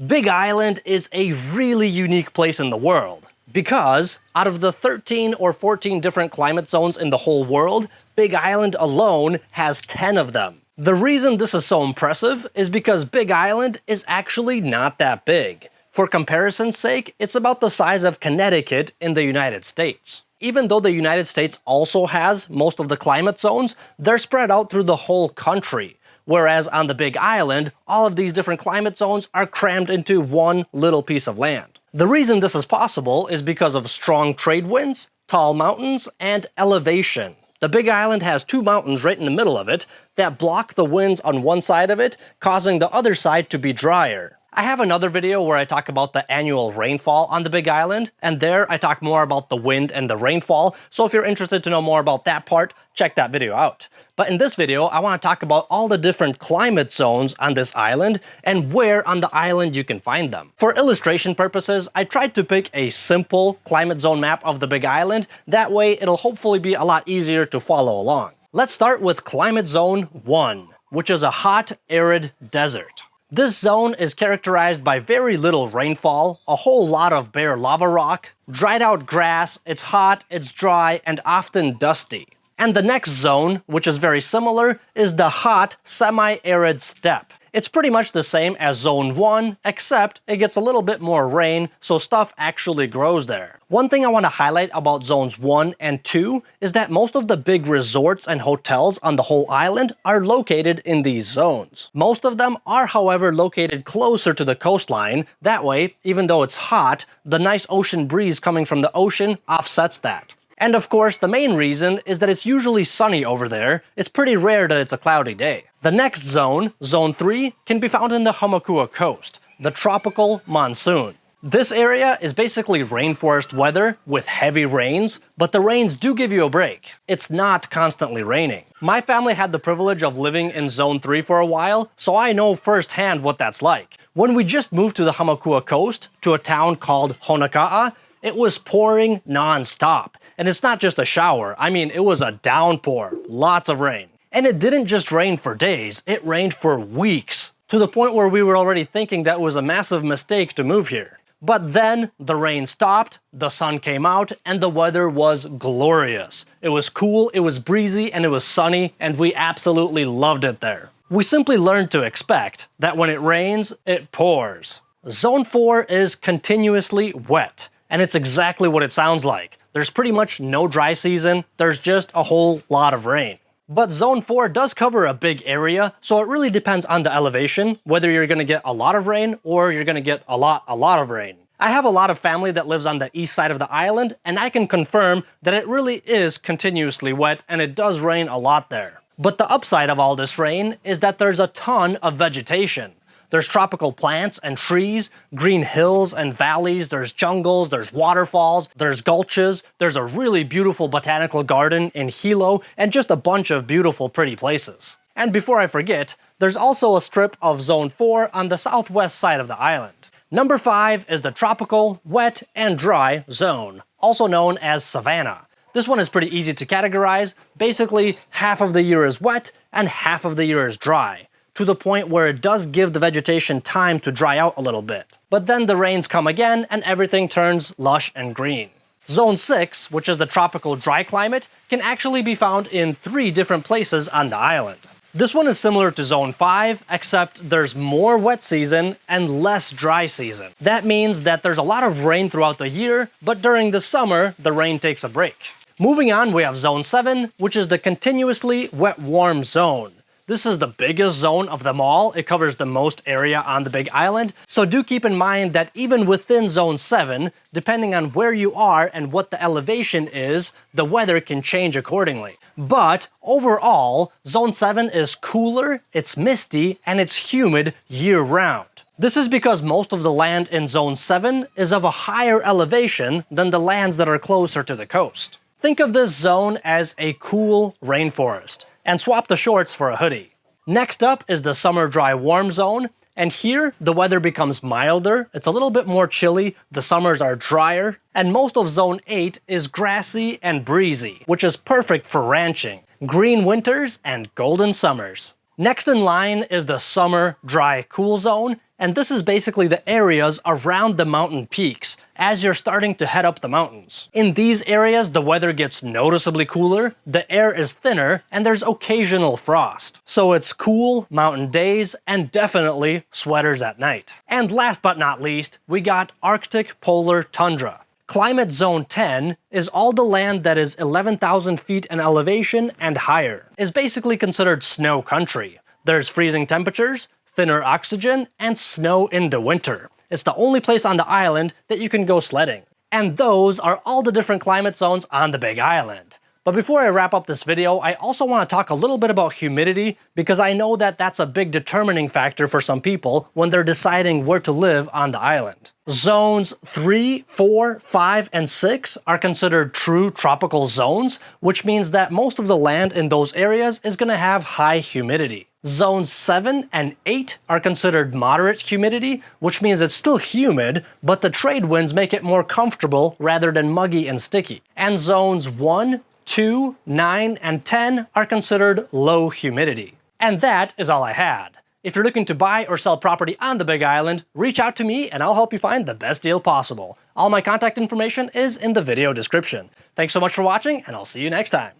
Big Island is a really unique place in the world because out of the 13 or 14 different climate zones in the whole world, Big Island alone has 10 of them. The reason this is so impressive is because Big Island is actually not that big. For comparison's sake, it's about the size of Connecticut in the United States. Even though the United States also has most of the climate zones, they're spread out through the whole country. Whereas on the Big Island, all of these different climate zones are crammed into one little piece of land. The reason this is possible is because of strong trade winds, tall mountains, and elevation. The Big Island has two mountains right in the middle of it that block the winds on one side of it, causing the other side to be drier. I have another video where I talk about the annual rainfall on the Big Island, and there I talk more about the wind and the rainfall, so if you're interested to know more about that part, check that video out. But in this video, I want to talk about all the different climate zones on this island and where on the island you can find them. For illustration purposes, I tried to pick a simple climate zone map of the Big Island, that way it'll hopefully be a lot easier to follow along. Let's start with Climate Zone 1, which is a hot, arid desert. This zone is characterized by very little rainfall, a whole lot of bare lava rock, dried out grass, it's hot, it's dry, and often dusty. And the next zone, which is very similar, is the hot, semi-arid steppe. It's pretty much the same as Zone 1, except it gets a little bit more rain, so stuff actually grows there. One thing I want to highlight about Zones 1 and 2 is that most of the big resorts and hotels on the whole island are located in these zones. Most of them are, however, located closer to the coastline. That way, even though it's hot, the nice ocean breeze coming from the ocean offsets that. And of course, the main reason is that it's usually sunny over there. It's pretty rare that it's a cloudy day. The next zone, Zone 3, can be found in the Hamakua coast, the tropical monsoon. This area is basically rainforest weather with heavy rains, but the rains do give you a break. It's not constantly raining. My family had the privilege of living in Zone 3 for a while, so I know firsthand what that's like. When we just moved to the Hamakua coast, to a town called Honeka'a, it was pouring non-stop. And it's not just a shower, I mean it was a downpour, lots of rain. And it didn't just rain for days, it rained for weeks, to the point where we were already thinking that it was a massive mistake to move here. But then the rain stopped, the sun came out, and the weather was glorious. It was cool, it was breezy, and it was sunny, and we absolutely loved it there. We simply learned to expect that when it rains, it pours. Zone 4 is continuously wet, and it's exactly what it sounds like. There's pretty much no dry season, there's just a whole lot of rain. But Zone 4 does cover a big area, so it really depends on the elevation, whether you're going to get a lot of rain or you're going to get a lot of rain. I have a lot of family that lives on the east side of the island, and I can confirm that it really is continuously wet and it does rain a lot there. But the upside of all this rain is that there's a ton of vegetation. There's tropical plants and trees, green hills and valleys, there's jungles, there's waterfalls, there's gulches, there's a really beautiful botanical garden in Hilo, and just a bunch of beautiful pretty places. And before I forget, there's also a strip of Zone 4 on the southwest side of the island. Number 5 is the tropical, wet, and dry zone, also known as savanna. This one is pretty easy to categorize. Basically, half of the year is wet and half of the year is dry, to the point where it does give the vegetation time to dry out a little bit. But then the rains come again and everything turns lush and green. Zone 6, which is the tropical dry climate, can actually be found in 3 different places on the island. This one is similar to Zone 5, except there's more wet season and less dry season. That means that there's a lot of rain throughout the year, but during the summer, the rain takes a break. Moving on, we have Zone 7, which is the continuously wet warm zone. This is the biggest zone of them all. It covers the most area on the Big Island. So do keep in mind that even within Zone 7, depending on where you are and what the elevation is, the weather can change accordingly. But overall, Zone 7 is cooler, it's misty, and it's humid year-round. This is because most of the land in Zone 7 is of a higher elevation than the lands that are closer to the coast. Think of this zone as a cool rainforest, and swap the shorts for a hoodie. Next up is the summer dry warm zone, and here the weather becomes milder, it's a little bit more chilly, the summers are drier, and most of Zone 8 is grassy and breezy, which is perfect for ranching, green winters and golden summers. Next in line is the summer dry cool zone, and this is basically the areas around the mountain peaks as you're starting to head up the mountains. In these areas, the weather gets noticeably cooler, the air is thinner, and there's occasional frost. So it's cool mountain days and definitely sweaters at night. And last but not least, we got Arctic polar tundra. Climate Zone 10 is all the land that is 11,000 feet in elevation and higher. It's basically considered snow country. There's freezing temperatures, thinner oxygen, and snow in the winter. It's the only place on the island that you can go sledding. And those are all the different climate zones on the Big Island. But before I wrap up this video, I also want to talk a little bit about humidity, because I know that that's a big determining factor for some people when they're deciding where to live on the island. Zones 3, 4, 5, and 6 are considered true tropical zones, which means that most of the land in those areas is going to have high humidity. Zones 7 and 8 are considered moderate humidity, which means it's still humid, but the trade winds make it more comfortable rather than muggy and sticky. And zones 1, 2, 9, and 10 are considered low humidity. And that is all I had. If you're looking to buy or sell property on the Big Island, reach out to me and I'll help you find the best deal possible. All my contact information is in the video description. Thanks so much for watching, and I'll see you next time.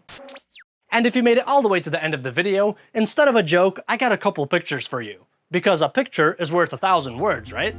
And if you made it all the way to the end of the video, instead of a joke, I got a couple pictures for you. Because a picture is worth 1,000 words, right?